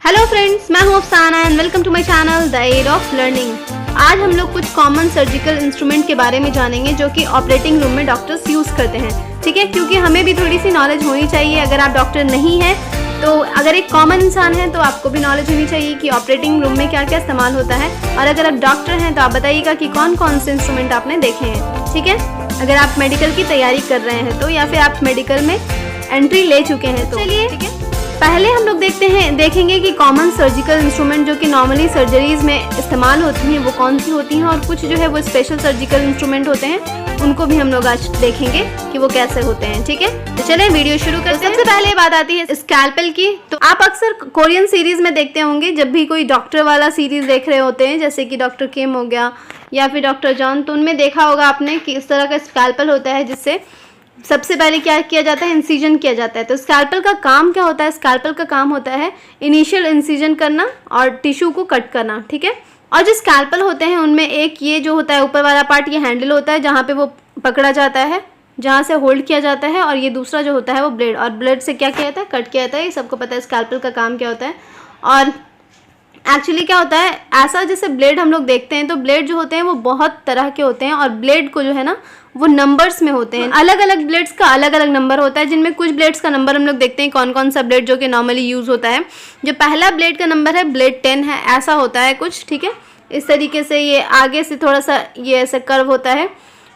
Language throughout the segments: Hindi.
हेलो फ्रेंड्स, मैं हूं Afsana and welcome to my channel the aid of learning. आज हम लोग कुछ कॉमन सर्जिकल इंस्ट्रूमेंट के बारे में जानेंगे जो कि ऑपरेटिंग रूम में डॉक्टर्स यूज़ करते हैं। ठीक है, क्योंकि हमें भी थोड़ी सी नॉलेज होनी चाहिए। अगर आप डॉक्टर नहीं हैं तो अगर एक कॉमन इंसान है तो आपको भी नॉलेज होनी चाहिए कि ऑपरेटिंग रूम में क्या क्या इस्तेमाल होता है। और अगर आप डॉक्टर हैं तो आप बताइएगा कि कौन कौन से इंस्ट्रूमेंट आपने देखे हैं। ठीक है, अगर आप मेडिकल की तैयारी कर रहे हैं तो, या फिर आप मेडिकल में एंट्री ले चुके हैं तो चलिए ठीक है, पहले हम लोग देखेंगे कि कॉमन सर्जिकल इंस्ट्रूमेंट जो कि नॉर्मली सर्जरीज में इस्तेमाल होती हैं वो कौन सी होती हैं, और कुछ जो है वो स्पेशल सर्जिकल इंस्ट्रूमेंट होते हैं उनको भी हम लोग आज देखेंगे कि वो कैसे होते हैं। ठीक है, तो चलें वीडियो शुरू करते हैं। सबसे पहले बात आती है स्कैल्पेल की। तो आप अक्सर कोरियन सीरीज में देखते होंगे, जब भी कोई डॉक्टर वाला सीरीज देख रहे होते हैं, जैसे कि डॉक्टर किम हो गया या फिर डॉक्टर जॉन, तो उनमें देखा होगा आपने कि इस तरह का स्कैल्पेल होता है जिससे सबसे पहले क्या किया जाता है, इंसिजन किया जाता है। तो स्कैल्पेल का काम क्या होता है? स्कैल्पेल का काम होता है इनिशियल इंसिजन करना और टिश्यू को कट करना। ठीक है, और जो स्कैल्पेल होते हैं उनमें एक ये जो होता है ऊपर वाला पार्ट, ये हैंडल होता है जहाँ पे वो पकड़ा जाता है, जहाँ से होल्ड किया जाता है, और ये दूसरा जो होता है वो ब्लेड, और ब्लेड से क्या किया जाता है, कट किया जाता है। ये सबको पता है स्कैल्पेल का काम क्या होता है। और एक्चुअली क्या होता है, ऐसा जैसे ब्लेड हम लोग देखते हैं तो ब्लेड जो होते हैं वो बहुत तरह के होते हैं, और ब्लेड को जो है ना वो नंबर्स में होते हैं। अलग अलग ब्लेड्स का अलग अलग नंबर होता है, जिनमें कुछ ब्लेड्स का नंबर हम लोग देखते हैं कौन कौन सा ब्लेड जो कि नॉर्मली यूज़ होता है। जो पहला ब्लेड का नंबर है ब्लेड 10 है, ऐसा होता है कुछ। ठीक है, इस तरीके से ये आगे से थोड़ा सा ये ऐसा कर्व होता है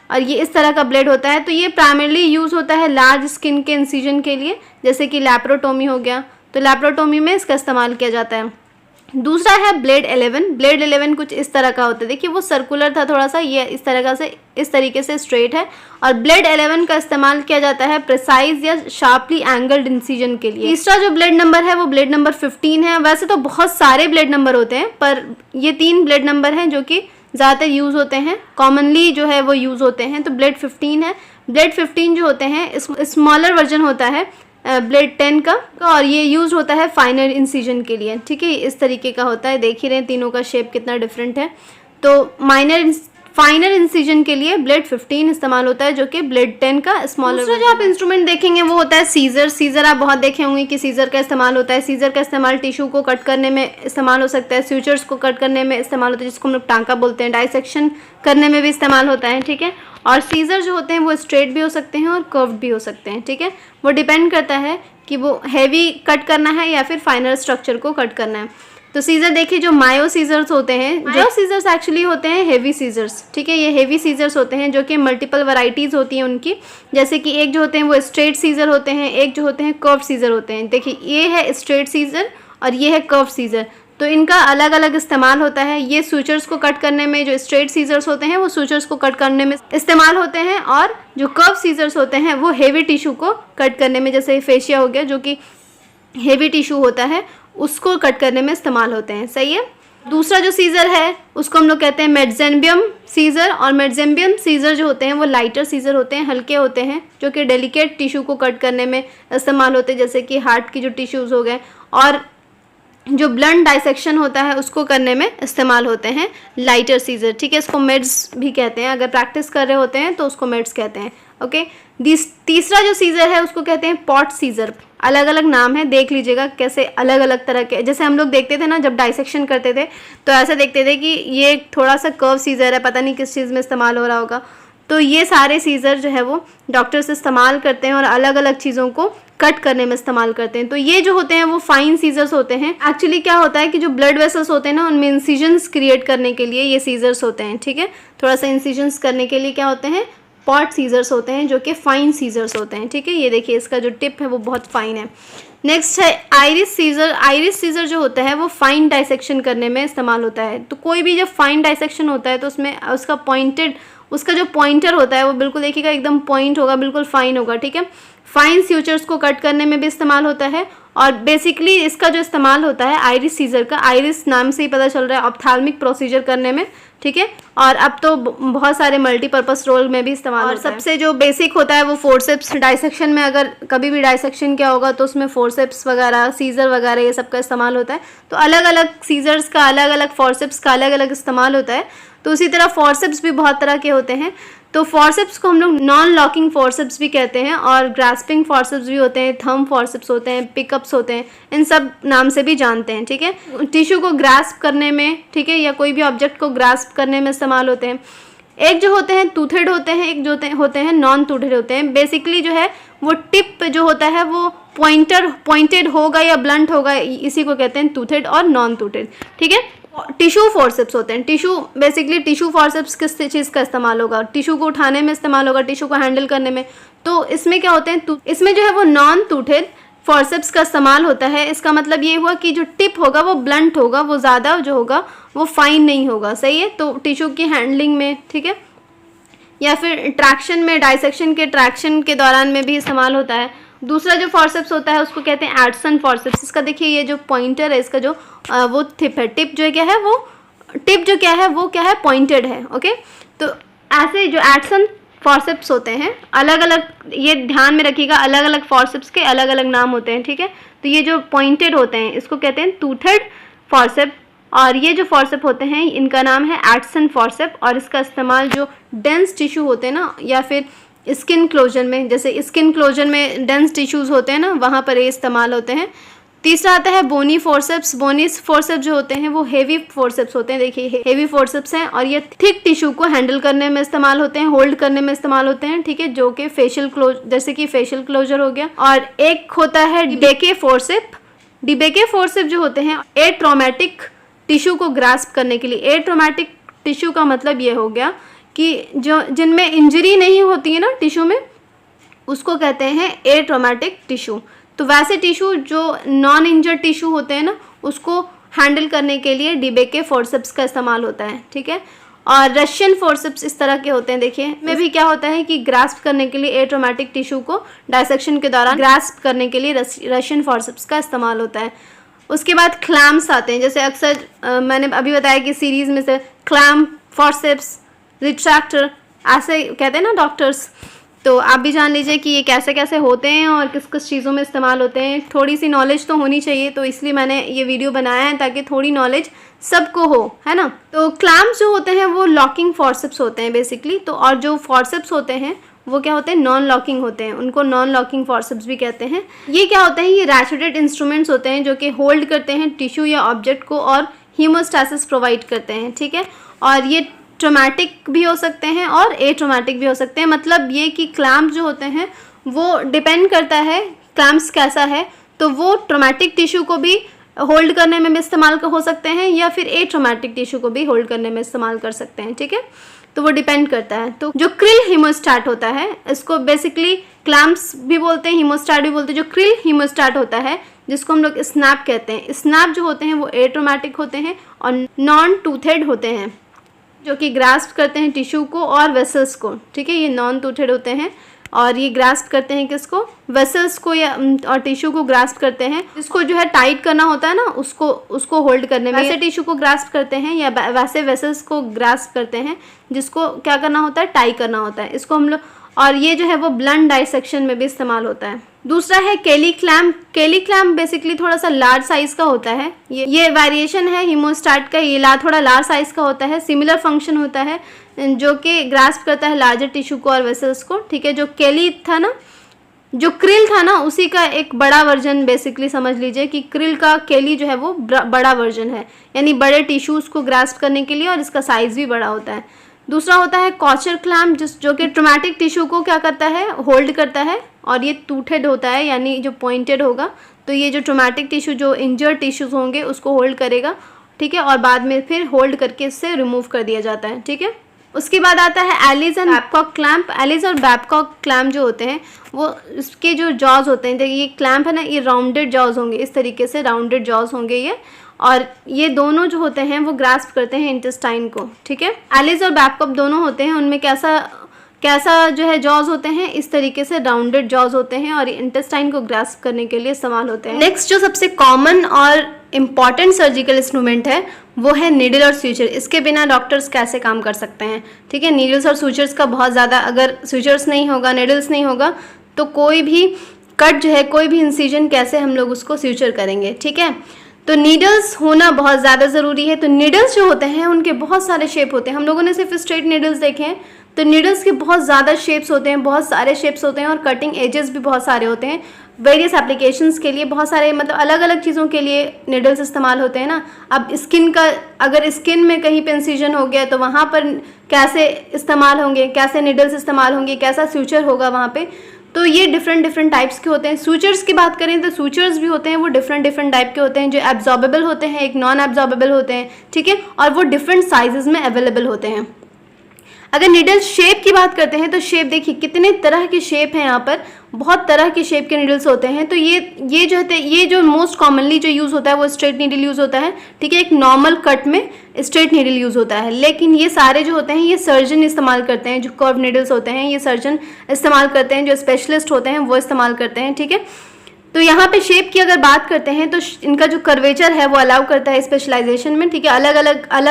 और ये इस तरह का ब्लेड होता है। तो ये प्राइमरली यूज़ होता है लार्ज स्किन के इंसिजन के लिए, जैसे कि लैप्रोटोमी हो गया, तो लैप्रोटोमी में इसका इस्तेमाल किया जाता है। दूसरा है ब्लेड 11। ब्लेड 11 कुछ इस तरह का होता है, देखिए वो सर्कुलर था थोड़ा सा, ये इस तरह से इस तरीके से स्ट्रेट है। और ब्लेड 11 का इस्तेमाल किया जाता है प्रिसाइज या शार्पली एंगल्ड इंसिजन के लिए। तीसरा जो ब्लेड नंबर है वो ब्लेड नंबर 15 है। वैसे तो बहुत सारे ब्लेड नंबर होते हैं, पर ये 3 ब्लेड नंबर हैं जो कि ज़्यादातर यूज़ होते हैं, कॉमनली जो है वो यूज़ होते हैं। तो ब्लेड 15 है। ब्लेड 15 जो होते हैं स्मॉलर वर्जन होता है ब्लेड 10 का, और ये यूज़ होता है फाइनल इंसिजन के लिए। ठीक है, इस तरीके का होता है, देख ही रहे हैं तीनों का शेप कितना डिफरेंट है। तो फाइनल इंसिजन के लिए ब्लेड 15 इस्तेमाल होता है, जो कि ब्लेड 10 का स्मॉलर। दूसरा जो आप इंस्ट्रूमेंट देखेंगे वो होता है सीजर। सीजर आप बहुत देखे होंगे कि सीजर का इस्तेमाल होता है। सीजर का इस्तेमाल टिश्यू को कट करने में इस्तेमाल हो सकता है, स्यूचर्स को कट करने में इस्तेमाल होता है, जिसको हम लोग टांका बोलते हैं, डाइसेक्शन करने में भी इस्तेमाल होता है। ठीक है, और सीजर जो होते हैं वो स्ट्रेट भी हो सकते हैं और कर्व्ड भी हो सकते हैं। ठीक है, वो डिपेंड करता है कि वो हैवी कट करना है या फिर फाइनल स्ट्रक्चर को कट करना है। तो सीजर देखिए, जो मायो सीजर्स होते हैं, मायो सीजर्स एक्चुअली होते हैं हेवी सीजर्स। ठीक है, ये हेवी सीजर्स होते हैं जो कि मल्टीपल वैरायटीज़ होती हैं उनकी, जैसे कि एक जो होते हैं वो स्ट्रेट सीजर होते हैं, एक जो होते हैं कर्व सीजर होते हैं। देखिए ये है स्ट्रेट सीजर और ये है कर्व सीजर, तो इनका अलग अलग इस्तेमाल होता है। ये सूचर्स को कट करने में, जो स्ट्रेट सीजर्स होते हैं वो सूचर्स को कट करने में इस्तेमाल होते हैं, और जो कर्व सीजर्स होते हैं वो हेवी टिश्यू को कट करने में, जैसे फेशिया हो गया जो कि हेवी टिश्यू होता है, उसको कट करने में इस्तेमाल होते हैं। सही है। दूसरा जो सीजर है उसको हम लोग कहते हैं मेडजेम्बियम सीजर, और मेडजेम्बियम सीजर जो होते हैं वो लाइटर सीजर होते हैं, हल्के होते हैं, जो कि डेलिकेट टिश्यू को कट करने में इस्तेमाल होते हैं, जैसे कि हार्ट की जो टिश्यूज़ हो गए, और जो ब्लंट डाइसेक्शन होता है उसको करने में इस्तेमाल होते हैं लाइटर सीजर। ठीक है, इसको मेड्स भी कहते हैं, अगर प्रैक्टिस कर रहे होते हैं तो उसको मेड्स कहते हैं। ओके, तीसरा जो सीजर है उसको कहते हैं पॉट सीजर। अलग अलग नाम है, देख लीजिएगा कैसे अलग अलग तरह के, जैसे हम लोग देखते थे ना जब डाइसेक्शन करते थे तो ऐसा देखते थे कि ये थोड़ा सा कर्व सीजर है, पता नहीं किस चीज़ में इस्तेमाल हो रहा होगा। तो ये सारे सीजर जो है वो डॉक्टर्स इस्तेमाल करते हैं और अलग अलग चीज़ों को कट करने में इस्तेमाल करते हैं। तो ये जो होते हैं वो फाइन सीजर्स होते हैं। एक्चुअली क्या होता है कि जो ब्लड वेसल्स होते हैं ना, उनमें इंसिजन्स क्रिएट करने के लिए ये सीजर्स होते हैं। ठीक है, थोड़ा सा इंसिजन्स करने के लिए क्या होते हैं, पॉट सीजर्स होते हैं, जो कि फाइन सीजर्स होते हैं। ठीक है, ये देखिए इसका जो टिप है वो बहुत फाइन है। नेक्स्ट है आइरिस सीजर। आइरिस सीजर जो होता है वो फाइन डाइसेक्शन करने में इस्तेमाल होता है। तो कोई भी जब फाइन डाइसेक्शन होता है तो उसमें उसका जो पॉइंटर होता है वो बिल्कुल देखिएगा एकदम पॉइंट होगा, बिल्कुल फाइन होगा। ठीक है, फाइन स्यूचर्स को कट करने में भी इस्तेमाल होता है, और बेसिकली इसका जो इस्तेमाल होता है आइरिस सीजर का, आइरिस नाम से ही पता चल रहा है, ऑप्थाल्मिक प्रोसीजर करने में। ठीक है, और अब तो बहुत सारे मल्टीपर्पज़ रोल में भी इस्तेमाल होता है। सबसे जो बेसिक होता है वो फोर्सेप्स डाइसेक्शन में, अगर कभी भी डाइसेक्शन क्या होगा तो उसमें फोर्सेप्स वगैरह, सीजर वगैरह ये सब का इस्तेमाल होता है। तो अलग अलग सीजर्स का, अलग अलग फोर्सेप्स का अलग अलग इस्तेमाल होता है। तो उसी तरह फोर्सेप्स भी बहुत तरह के होते हैं। तो फॉरसेप्स को हम लोग नॉन लॉकिंग फॉरसेप्स भी कहते हैं और ग्रास्पिंग फॉरसेप्स भी होते हैं, थंब फॉरसेप्स होते हैं, पिकअप्स होते हैं, इन सब नाम से भी जानते हैं। ठीक है, टिश्यू को ग्रास्प करने में, ठीक है, या कोई भी ऑब्जेक्ट को ग्रास्प करने में इस्तेमाल होते हैं। एक जो होते हैं टूथेड होते हैं, एक जो होते हैं नॉन टूथेड होते हैं। बेसिकली जो है वो टिप जो होता है वो पॉइंटेड होगा या ब्लंट होगा, इसी को कहते हैं टूथेड और नॉन टूथेड। ठीक है, टिश्यू फॉरसेप्स होते हैं। बेसिकली टिश्यू फॉरसेप्स किस चीज़ का इस्तेमाल होगा? टिश्यू को उठाने में इस्तेमाल होगा, टिश्यू को हैंडल करने में। तो इसमें क्या होते हैं, इसमें जो है वो नॉन टूथेड फॉरसेप्स का इस्तेमाल होता है। इसका मतलब ये हुआ कि जो टिप होगा वो ब्लंट होगा, वो ज़्यादा जो होगा वो फाइन नहीं होगा। सही है, तो टिश्यू की हैंडलिंग में, ठीक है, या फिर ट्रैक्शन में, डाइसेक्शन के ट्रैक्शन के दौरान में भी इस्तेमाल होता है। दूसरा जो फॉरसेप्स होता है उसको कहते हैं एडसन फॉरसेप्स। इसका देखिए ये जो पॉइंटर है, इसका जो वो टिप है, टिप जो क्या है वो टिप जो क्या है वो क्या है, पॉइंटेड है। ओके, तो ऐसे जो एडसन फॉरसेप्स होते हैं, अलग अलग, ये ध्यान में रखिएगा, अलग अलग फॉरसेप्स के अलग अलग नाम होते हैं। ठीक है, तो ये जो पॉइंटेड होते हैं इसको कहते हैं टूथेड फॉरसेप, और ये जो फॉरसेप होते हैं इनका नाम है एडसन फॉरसेप। और इसका इस्तेमाल जो डेंस टिश्यू होते हैं ना, या फिर स्किन क्लोजर में, जैसे स्किन क्लोजर में डेंस टिश्यूज़ होते हैं ना, वहाँ पर ये इस्तेमाल होते हैं। तीसरा आता है बोनी फोरसेप्स। बोनी फोरसेप्स जो होते हैं वो हेवी फोरसेप्स होते हैं। देखिए हेवी फोरसेप्स हैं और ये थिक टिश्यू को हैंडल करने में इस्तेमाल होते हैं, होल्ड करने में इस्तेमाल होते हैं। ठीक है, जो कि जैसे कि फेशियल क्लोजर हो गया। और एक होता है डिबेके फोरसेप। डिबेके फोरसेप जो होते हैं एट्रोमेटिक टिश्यू को ग्रास्प करने के लिए। एट्रोमेटिक टिश्यू का मतलब ये हो गया कि जो जिनमें इंजरी नहीं होती है ना टिश्यू में, उसको कहते हैं एट्रोमेटिक टिश्यू। तो वैसे टिश्यू जो नॉन इंजर्ड टिश्यू होते हैं ना, उसको हैंडल करने के लिए डिबेके फोरसेप्स का इस्तेमाल होता है। ठीक है, और रशियन फोरसेप्स इस तरह के होते हैं। देखिए में भी क्या होता है कि ग्रास्प करने के लिए एट्रोमेटिक टिश्यू को डाइसेक्शन के दौरान ग्रास्प करने के लिए रशियन फोरसेप्स का इस्तेमाल होता है। उसके बाद क्लैम्प्स आते हैं, जैसे अक्सर मैंने अभी बताया कि सीरीज़ में से क्लैम्प, फॉरसेप्स, रिट्रैक्टर ऐसे कहते हैं ना डॉक्टर्स। तो आप भी जान लीजिए कि ये कैसे कैसे होते हैं और किस किस चीज़ों में इस्तेमाल होते हैं। थोड़ी सी नॉलेज तो होनी चाहिए, तो इसलिए मैंने ये वीडियो बनाया है ताकि थोड़ी नॉलेज सबको हो, है ना। तो क्लैम्प्स जो होते हैं वो लॉकिंग फॉरसेप्स होते हैं बेसिकली। तो और जो फॉरसेप्स होते हैं वो क्या होते हैं, नॉन लॉकिंग होते हैं, उनको नॉन लॉकिंग फॉरसेप्स भी कहते हैं। ये क्या होते हैं, ये रैचेटेड इंस्ट्रूमेंट्स होते हैं जो कि होल्ड करते हैं टिश्यू या ऑब्जेक्ट को और हीमोस्टैसिस प्रोवाइड करते हैं। ठीक है, और ये ट्रोमैटिक भी हो सकते हैं और एट्रोमैटिक भी हो सकते हैं। मतलब ये कि क्लैम्प जो होते हैं वो डिपेंड करता है क्लैम्प्स कैसा है, तो वो ट्रोमैटिक टिश्यू को भी होल्ड करने में भी इस्तेमाल हो सकते हैं या फिर एट्रोमैटिक टिश्यू को भी होल्ड करने में इस्तेमाल कर सकते हैं। ठीक है, तो वो डिपेंड करता है। तो जो क्रिल हीमोस्टैट होता है, इसको बेसिकली क्लैम्प्स भी बोलते हैं, हीमोस्टैट भी बोलते हैं। जो क्रिल हीमोस्टैट होता है, जिसको हम लोग स्नैप कहते हैं, स्नैप जो होते हैं वो एट्रोमैटिक होते हैं और नॉन टूथेड होते हैं, जो कि ग्रास्प करते हैं टिश्यू को और वेसल्स को। ठीक है, ये नॉन टूथेड होते हैं और ये ग्रास्प करते हैं किसको, वेसल्स को, या और टिश्यू को ग्रास्प करते हैं। जिसको जो है टाइट करना होता है ना, उसको होल्ड करने में वैसे टिश्यू को ग्रास्प करते हैं, या वैसे वेसल्स को ग्रास्प करते हैं जिसको क्या करना होता है, टाई करना होता है। इसको हम लोग, और ये जो है वो ब्लंट डाइसेक्शन में भी इस्तेमाल होता है। दूसरा है केली क्लैम्प। केली क्लैम्प बेसिकली थोड़ा सा लार्ज साइज का होता है। ये वेरिएशन है हीमोस्टैट का, ये थोड़ा लार्ज साइज का होता है, सिमिलर फंक्शन होता है, जो कि ग्रास्प करता है लार्जर टिश्यू को और वेसल्स को। ठीक है, जो केली था ना, जो क्रिल था ना, उसी का एक बड़ा वर्जन बेसिकली समझ लीजिए कि क्रिल का केली जो है वो बड़ा वर्जन है, यानी बड़े टिश्यूज़ को ग्रास्प करने के लिए, और इसका साइज़ भी बड़ा होता है। दूसरा होता है कॉचर क्लैम्प, जो कि ट्रोमैटिक टिश्यू को क्या करता है, होल्ड करता है, और ये टूथेड होता है, यानी जो पॉइंटेड होगा। तो ये जो ट्रोमैटिक टिश्यू, जो इंजर्ड टिश्यूज़ होंगे उसको होल्ड करेगा। ठीक है, और बाद में फिर होल्ड करके इससे रिमूव कर दिया जाता है। ठीक है, उसके बाद आता है Allis and Babcock clamp. Allis और बैबकॉक क्लैम्प जो होते हैं वो, इसके जो जॉज होते हैं, देखिए ये क्लैम्प है ना, ये राउंडेड जॉज होंगे, इस तरीके से राउंडेड जॉज होंगे ये, और ये दोनों जो होते हैं वो ग्रास्प करते हैं इंटेस्टाइन को। ठीक है, एलिस और बैबकॉक दोनों होते हैं, उनमें कैसा जो है जॉज होते हैं, इस तरीके से राउंडेड जॉज होते हैं और इंटेस्टाइन को ग्रास्प करने के लिए इस्तेमाल होते हैं। नेक्स्ट जो सबसे कॉमन और इम्पॉर्टेंट सर्जिकल इंस्ट्रूमेंट है वो है नीडल और सूचर। इसके बिना डॉक्टर्स कैसे काम कर सकते हैं। ठीक है, नीडल्स और सूचर्स का बहुत ज़्यादा, अगर सूचर्स नहीं होगा, नीडल्स नहीं होगा, तो कोई भी कट जो है, कोई भी इंसिजन कैसे हम लोग उसको सूचर करेंगे। ठीक है, तो नीडल्स होना बहुत ज़्यादा ज़रूरी है। तो नीडल्स जो होते हैं उनके बहुत सारे शेप होते हैं। हम लोगों ने सिर्फ स्ट्रेट नीडल्स देखे हैं, तो नीडल्स के बहुत ज़्यादा शेप्स होते हैं, बहुत सारे शेप्स होते हैं और कटिंग एजेस भी बहुत सारे होते हैं। वेरियस एप्लीकेशंस के लिए बहुत सारे मतलब अलग अलग चीज़ों के लिए नीडल्स इस्तेमाल होते हैं ना। अब स्किन का, अगर स्किन में कहीं पे इंसिजन हो गया तो वहाँ पर कैसे इस्तेमाल होंगे, कैसे नीडल्स इस्तेमाल होंगे, कैसा सूचर होगा वहाँ पे। तो ये डिफरेंट टाइप्स के होते हैं। सूचर्स की बात करें तो सूचर्स भी होते हैं, वो डिफरेंट टाइप के होते हैं, जो एब्जॉर्बेबल होते हैं, एक नॉन एब्जॉर्बेबल होते हैं, ठीक है, और वो डिफरेंट साइजेस में अवेलेबल होते हैं। अगर नीडल शेप की बात करते हैं तो शेप देखिए कितने तरह के शेप हैं, यहाँ पर बहुत तरह के शेप के नीडल्स होते हैं। तो ये जो मोस्ट कॉमनली जो यूज़ होता है वो स्ट्रेट नीडल यूज़ होता है, ठीक है, एक नॉर्मल कट में स्ट्रेट नीडल यूज़ होता है। लेकिन ये सारे जो होते हैं ये सर्जन इस्तेमाल करते हैं, जो कर्व नीडल्स होते हैं ये सर्जन इस्तेमाल करते हैं, जो स्पेशलिस्ट होते हैं वो इस्तेमाल करते हैं, ठीक है। तो यहाँ पे शेप की अगर बात करते हैं तो इनका जो कर्वेचर है वो अलाउ करता है स्पेशलाइजेशन में, ठीक है। अलग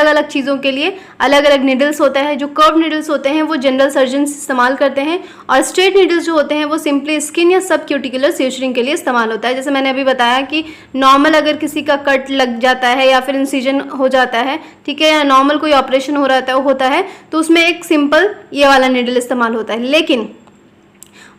अलग चीज़ों के लिए अलग अलग नीडल्स होता है। जो कर्व नीडल्स होते हैं वो जनरल सर्जन इस्तेमाल करते हैं, और स्ट्रेट नीडल्स जो होते हैं वो सिंपली स्किन या सब क्यूटिकुलर स्यूचरिंग के लिए इस्तेमाल होता है। जैसे मैंने अभी बताया कि नॉर्मल अगर किसी का कट लग जाता है या फिर इंसिजन हो जाता है, ठीक है, या नॉर्मल कोई ऑपरेशन होता है तो उसमें एक सिंपल ये वाला नीडल इस्तेमाल होता है। लेकिन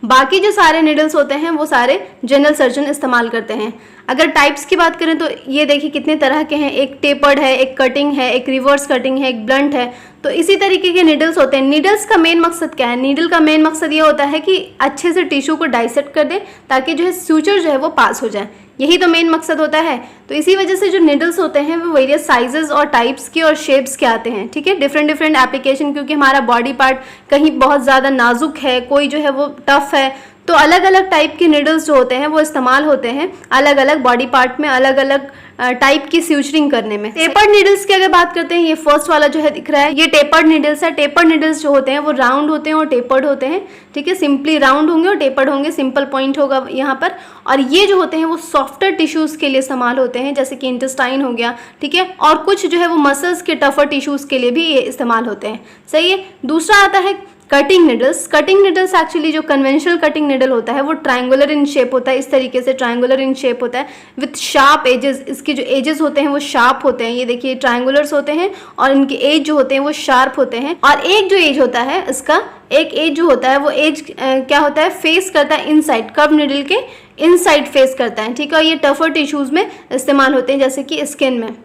बाकी जो सारे नीडल्स होते हैं वो सारे जनरल सर्जन इस्तेमाल करते हैं। अगर टाइप्स की बात करें तो ये देखिए कितने तरह के हैं, एक टेपर्ड है, एक कटिंग है, एक रिवर्स कटिंग है, एक ब्लंट है। तो इसी तरीके के नीडल्स होते हैं। नीडल्स का मेन मकसद क्या है? नीडल का मेन मकसद ये होता है कि अच्छे से टिश्यू को डाइसेक्ट कर दे ताकि जो है सूचर जो है वो पास हो जाए, यही तो मेन मकसद होता है। तो इसी वजह से जो नीडल्स होते हैं वो वेरियस साइजेस और टाइप्स के और शेप्स के आते हैं, ठीक है, डिफरेंट एप्लीकेशन, क्योंकि हमारा बॉडी पार्ट कहीं बहुत ज़्यादा नाजुक है, कोई जो है वो टफ है, तो अलग अलग टाइप के नीडल्स जो होते हैं वो इस्तेमाल होते हैं अलग अलग बॉडी पार्ट में, अलग अलग टाइप की स्यूचरिंग करने में। टेपर्ड नीडल्स की अगर बात करते हैं, ये फर्स्ट वाला जो है दिख रहा है ये टेपर्ड नीडल्स है। टेपर्ड नीडल्स जो होते हैं वो राउंड होते हैं और टेपर्ड होते हैं, ठीक है, सिंपली राउंड होंगे और टेपर्ड होंगे, सिंपल पॉइंट होगा यहाँ पर। और ये जो होते हैं वो सॉफ्टर टिश्यूज के लिए इस्तेमाल होते हैं, जैसे कि इंटेस्टाइन हो गया, ठीक है, और कुछ जो है वो मसल्स के टफर टिश्यूज के लिए भी ये इस्तेमाल होते हैं, सही है। दूसरा आता है cutting needles. Cutting needles actually जो कन्वेंशनल कटिंग नीडल होता है वो ट्रायंगुलर इन शेप होता है, इस तरीके से ट्रायंगुलर इन शेप होता है विथ शार्प एजेस। इसके जो एजेस होते हैं वो शार्प होते हैं, ये देखिए ट्रायंगुलर्स होते हैं और इनके एज जो होते हैं वो शार्प होते हैं। और एक जो एज होता है इसका, एक एज जो होता है वो एज क्या होता है, फेस करता है इनसाइड, कर्व नीडल के इनसाइड फेस करता है, ठीक है। और ये टफर टिश्यूज में इस्तेमाल होते हैं जैसे कि स्किन में।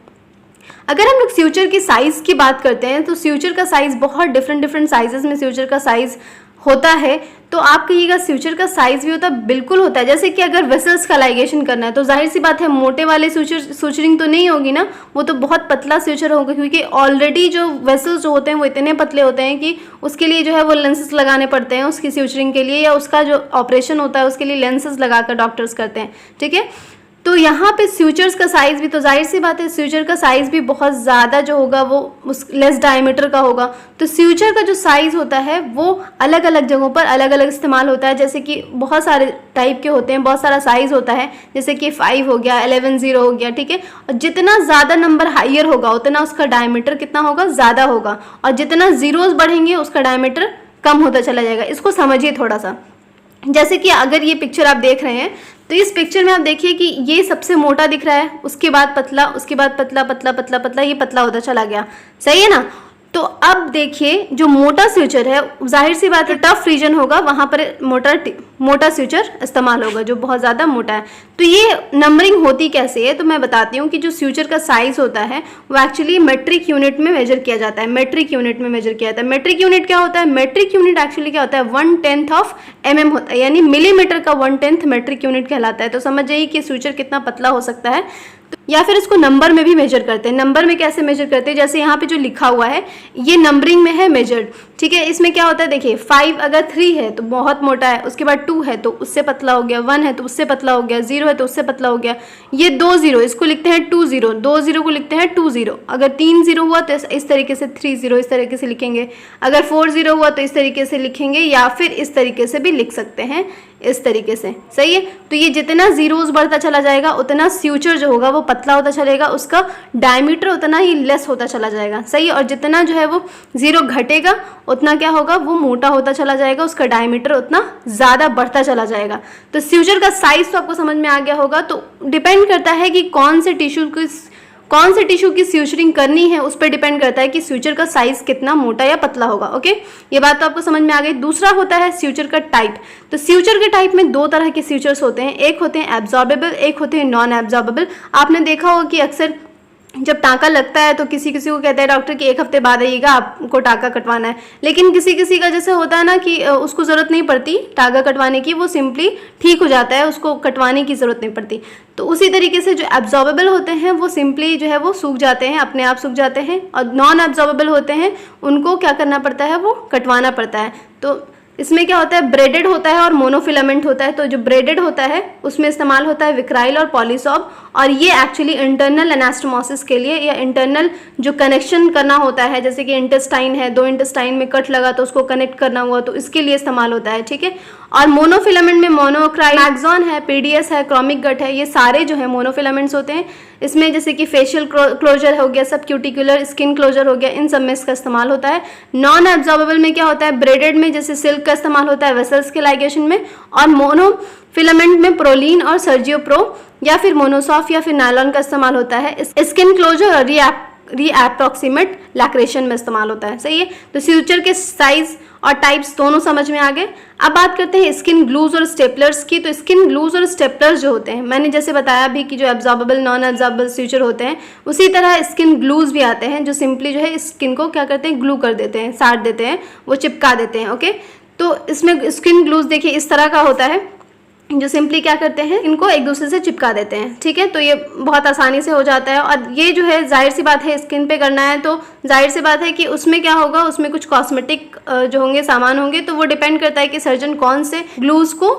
अगर हम लोग स्यूचर की साइज़ की बात करते हैं तो स्यूचर का साइज़ बहुत डिफरेंट साइजेस में स्यूचर का साइज़ होता है। तो आप कहिएगा स्यूचर का साइज़ भी होता है, बिल्कुल होता है। जैसे कि अगर वेसल्स का लाइगेशन करना है तो जाहिर सी बात है मोटे वाले सूचरिंग तो नहीं होगी ना, वो तो बहुत पतला स्यूचर होगा, क्योंकि ऑलरेडी जो वेसल्स जो होते हैं वो इतने पतले होते हैं कि उसके लिए जो है वो लेंसेज लगाने पड़ते हैं उसकी स्यूचरिंग के लिए, या उसका जो ऑपरेशन होता है उसके लिए लेंसेज लगाकर डॉक्टर्स करते हैं, ठीक है। तो यहाँ पे स्यूचर्स का साइज़ भी, तो जाहिर सी बात है स्यूचर का साइज़ भी बहुत ज़्यादा जो होगा वो उस लेस डायमीटर का होगा। तो स्यूचर का जो साइज़ होता है वो अलग अलग जगहों पर अलग अलग इस्तेमाल होता है, जैसे कि बहुत सारे टाइप के होते हैं, बहुत सारा साइज़ होता है, जैसे कि 5 हो गया, 11 0 हो गया, ठीक है। और जितना ज़्यादा नंबर हाइयर होगा उतना उसका डायमीटर कितना होगा, ज़्यादा होगा, और जितना जीरोज़ बढ़ेंगे उसका डायमीटर कम होता चला जाएगा। इसको समझिए थोड़ा सा। जैसे कि अगर ये पिक्चर आप देख रहे हैं तो इस पिक्चर में आप देखिए कि ये सबसे मोटा दिख रहा है, उसके बाद पतला, उसके बाद पतला पतला पतला पतला, ये पतला होता चला गया, सही है ना। तो अब देखिए जो मोटा स्यूचर है, जाहिर सी बात है टफ रीजन होगा वहाँ पर मोटा स्यूचर इस्तेमाल होगा जो बहुत ज़्यादा मोटा है। तो ये नंबरिंग होती कैसे है, तो मैं बताती हूँ कि जो स्यूचर का साइज़ होता है वो एक्चुअली मेट्रिक यूनिट में मेजर किया जाता है, मेट्रिक यूनिट में मेजर किया जाता है। मेट्रिक यूनिट क्या होता है? मेट्रिक यूनिट एक्चुअली क्या होता है, 1/10 ऑफ mm होता है, यानी मिलीमीटर का 1/10 मेट्रिक यूनिट कहलाता है। तो समझ जाइए कि स्यूचर कितना पतला हो सकता है। या फिर इसको नंबर में भी मेजर करते हैं। नंबर में कैसे मेजर करते हैं, जैसे यहाँ पे जो लिखा हुआ है ये नंबरिंग में है मेजर्ड, ठीक है। इसमें क्या होता है, देखिए 5 अगर 3 है तो बहुत मोटा है, उसके बाद 2 है तो उससे पतला हो गया, 1 है तो उससे पतला हो गया, 0 है तो उससे पतला हो गया। ये 2 0 इसको लिखते हैं 2 0, 2 0 को लिखते हैं 2 0। अगर 3 0 हुआ तो इस तरीके से 3 0 इस तरीके से लिखेंगे। अगर 4 0 हुआ तो इस तरीके से लिखेंगे, या फिर इस तरीके से भी लिख सकते हैं, इस तरीके से, सही है। तो ये जितना जीरोस बढ़ता चला जाएगा उतना स्यूचर जो होगा वो पतला होता चलेगा, उसका डायमीटर उतना ही लेस होता चला जाएगा, सही है। और जितना जो है वो जीरो घटेगा उतना क्या होगा, वो मोटा होता चला जाएगा, उसका डायमीटर उतना ज़्यादा बढ़ता चला जाएगा। तो स्यूचर का साइज तो आपको समझ में आ गया होगा। तो डिपेंड करता है कि कौन से टिश्यू कौन से टिश्यू की स्यूचरिंग करनी है उस पर डिपेंड करता है कि स्यूचर का साइज कितना मोटा या पतला होगा। ओके, ये बात तो आपको समझ में आ गई। दूसरा होता है स्यूचर का टाइप। तो स्यूचर के टाइप में दो तरह के स्यूचर्स होते हैं, एक होते हैं एब्जॉर्बेबल, एक होते हैं नॉन एब्जॉर्बेबल। आपने देखा होगा कि अक्सर जब टाँका लगता है तो किसी किसी को कहते हैं डॉक्टर कि 1 हफ्ते बाद आइएगा, आपको टाँका कटवाना है। लेकिन किसी किसी का जैसे होता है ना कि उसको ज़रूरत नहीं पड़ती टाँका कटवाने की, वो सिंपली ठीक हो जाता है, उसको कटवाने की ज़रूरत नहीं पड़ती। तो उसी तरीके से जो एब्जॉर्बेबल होते हैं वो सिंपली जो है वो सूख जाते हैं, अपने आप सूख जाते हैं, और नॉन एब्जॉर्बेबल होते हैं उनको क्या करना पड़ता है, वो कटवाना पड़ता है। तो इसमें क्या होता है, ब्रेडेड होता है और मोनोफिलामेंट होता है। तो जो ब्रेडेड होता है उसमें इस्तेमाल होता है विक्राइल और पॉलीसॉब, और ये एक्चुअली इंटरनल एनास्टोमोसिस के लिए या इंटरनल जो कनेक्शन करना होता है, जैसे कि इंटेस्टाइन है, 2 इंटेस्टाइन में कट लगा तो उसको कनेक्ट करना हुआ, तो इसके लिए इस्तेमाल होता है। ठीक है, और मोनोफिलामेंट में मोनोक्राइल, मैक्सॉन है, पीडीएस है, क्रोमिक गट है, ये सारे जो है मोनोफिलामेंट्स होते हैं। इसमें जैसे कि फेशियल क्लोजर हो गया, सब क्यूटिकुलर स्किन क्लोजर हो गया, इन सब में इसका इस्तेमाल होता है। नॉन एब्जॉर्बेबल में क्या होता है, ब्रेडेड में जैसे सिल्क का इस्तेमाल होता है वेसल्स के लाइगेशन में, और मोनोफिलामेंट में प्रोलीन और सर्जियोप्रो या फिर मोनोसॉफ या फिर नायलॉन का इस्तेमाल होता है। स्किन क्लोजर और रीअप्रॉक्सीमेट लैक्रेशन में इस्तेमाल होता है। सही है, तो स्यूचर के साइज और टाइप्स दोनों समझ में आ गए। अब बात करते हैं स्किन ग्लूज और स्टेपलर्स की। तो स्किन ग्लूज और स्टेपलर्स जो होते हैं, मैंने जैसे बताया भी कि जो एब्जॉर्बेबल नॉन एब्जॉर्बेबल स्यूचर होते हैं, उसी तरह स्किन ग्लूज भी आते हैं जो सिंपली जो है स्किन को क्या करते हैं, ग्लू कर देते हैं, साट देते हैं, वो चिपका देते हैं। ओके, तो इसमें स्किन ग्लूज देखिए इस तरह का होता है जो सिंपली क्या करते हैं, इनको एक दूसरे से चिपका देते हैं। ठीक है, तो ये बहुत आसानी से हो जाता है, और ये जो है जाहिर सी बात है स्किन पे करना है तो जाहिर सी बात है कि उसमें क्या होगा, उसमें कुछ कॉस्मेटिक जो होंगे सामान होंगे, तो वो डिपेंड करता है कि सर्जन कौन से ग्लूज को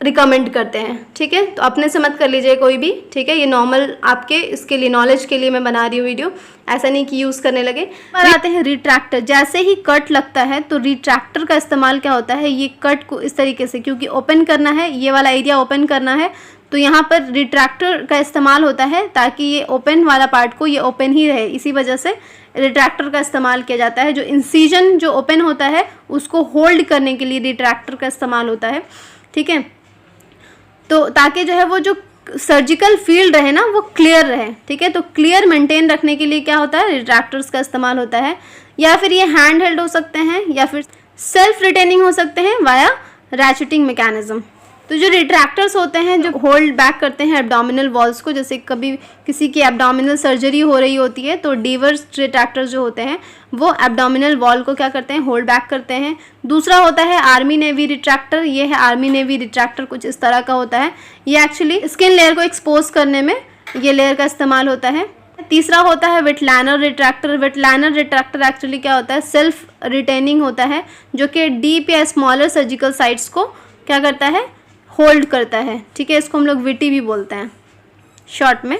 रिकमेंड करते हैं। ठीक है, तो अपने से मत कर लीजिए कोई भी। ठीक है, ये नॉर्मल आपके इसके लिए नॉलेज के लिए मैं बना रही हूँ वीडियो, ऐसा नहीं कि यूज़ करने लगे। पर आते हैं रिट्रैक्टर। जैसे ही कट लगता है तो रिट्रैक्टर का इस्तेमाल क्या होता है, ये कट को इस तरीके से, क्योंकि ओपन करना है, ये वाला एरिया ओपन करना है, तो यहाँ पर रिट्रैक्टर का इस्तेमाल होता है ताकि ये ओपन वाला पार्ट को ये ओपन ही रहे। इसी वजह से रिट्रैक्टर का इस्तेमाल किया जाता है। जो इंसिजन जो ओपन होता है उसको होल्ड करने के लिए रिट्रैक्टर का इस्तेमाल होता है। ठीक है, तो ताकि जो है वो जो सर्जिकल फील्ड रहे ना वो क्लियर रहे। ठीक है, तो क्लियर मेंटेन रखने के लिए क्या होता है, रिट्रैक्टर्स का इस्तेमाल होता है। या फिर ये हैंड हेल्ड हो सकते हैं या फिर सेल्फ रिटेनिंग हो सकते हैं वाया रैचेटिंग मैकेनिज्म। तो जो रिट्रैक्टर्स होते हैं जो होल्ड बैक करते हैं एब्डोमिनल वॉल्स को, जैसे कभी किसी की एब्डोमिनल सर्जरी हो रही होती है तो डीवर्स रिट्रैक्टर्स जो होते हैं वो एब्डोमिनल वॉल को क्या करते हैं, होल्ड बैक करते हैं। दूसरा होता है आर्मी नेवी रिट्रैक्टर। ये है आर्मी नेवी रिट्रैक्टर, कुछ इस तरह का होता है। ये एक्चुअली स्किन लेयर को एक्सपोज करने में ये लेयर का इस्तेमाल होता है। तीसरा होता है विटलैनर रिट्रैक्टर। विटलैनर रिट्रैक्टर एक्चुअली क्या होता है, सेल्फ रिटेनिंग होता है, जो कि डीप या स्मॉलर सर्जिकल साइट्स को क्या करता है, होल्ड करता है। ठीक है, इसको हम लोग विटी भी बोलते हैं शॉर्ट में।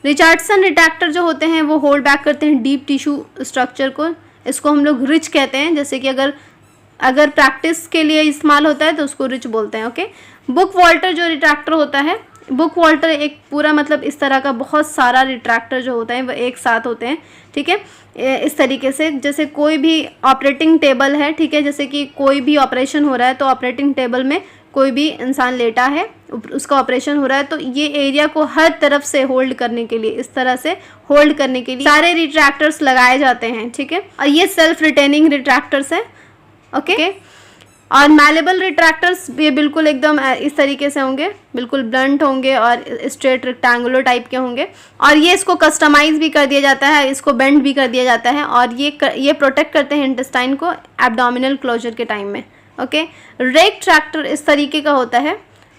रिचर्डसन रिट्रैक्टर जो होते हैं वो होल्ड बैक करते हैं डीप टिश्यू स्ट्रक्चर को, इसको हम लोग रिच कहते हैं। जैसे कि अगर प्रैक्टिस के लिए इस्तेमाल होता है तो उसको रिच बोलते हैं। ओके, बुक वॉल्टर जो रिट्रैक्टर होता है, बुक वॉल्टर एक पूरा मतलब इस तरह का बहुत सारा रिट्रैक्टर जो होता है वो एक साथ होते हैं। ठीक है, इस तरीके से जैसे कोई भी ऑपरेटिंग टेबल है, ठीक है, जैसे कि कोई भी ऑपरेशन हो रहा है तो ऑपरेटिंग टेबल में कोई भी इंसान लेटा है, उसका ऑपरेशन हो रहा है, तो ये एरिया को हर तरफ से होल्ड करने के लिए, इस तरह से होल्ड करने के लिए सारे रिट्रैक्टर्स लगाए जाते हैं। ठीक है, और ये सेल्फ रिटेनिंग रिट्रैक्टर्स हैं। ओके, और मैलेबल रिट्रैक्टर्स ये बिल्कुल एकदम इस तरीके से होंगे, बिल्कुल ब्लंट होंगे और स्ट्रेट रेक्टेंगुलर टाइप के होंगे, और ये इसको कस्टमाइज भी कर दिया जाता है, इसको बेंड भी कर दिया जाता है, और ये प्रोटेक्ट करते हैं इंटेस्टाइन को एब्डोमिनल क्लोजर के टाइम में। ओके, रेक ट्रैक्टर इस तरीके का होता है।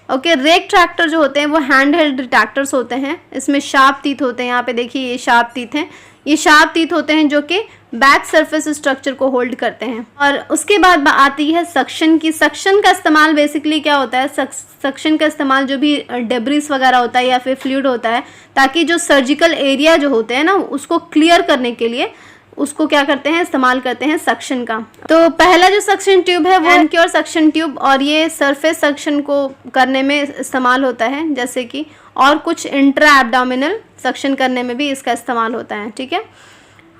ओके, रेक ट्रैक्टर जो होते हैं वो हैंड हेल्ड रिट्रैक्टर्स होते हैं। इसमें शार्प टीथ होते हैं, यहाँ पे देखिए ये शार्प टीथ हैं, ये शार्प टीथ होते हैं जो कि बैक सरफेस स्ट्रक्चर को होल्ड करते हैं। और उसके बाद आती है सक्शन की। सक्शन का इस्तेमाल बेसिकली क्या होता है, सक्शन का इस्तेमाल जो भी डेब्रिस वगैरह होता है या फिर फ्लूइड होता है, ताकि जो सर्जिकल एरिया जो होते हैं ना उसको क्लियर करने के लिए उसको क्या करते हैं, इस्तेमाल करते हैं सक्शन का। तो पहला जो सक्शन ट्यूब है वो एनक्योर सक्शन ट्यूब, और ये सरफेस सक्शन को करने में इस्तेमाल होता है, जैसे कि और कुछ इंट्रा एब्डोमिनल सक्शन करने में भी इसका इस्तेमाल होता है। ठीक है,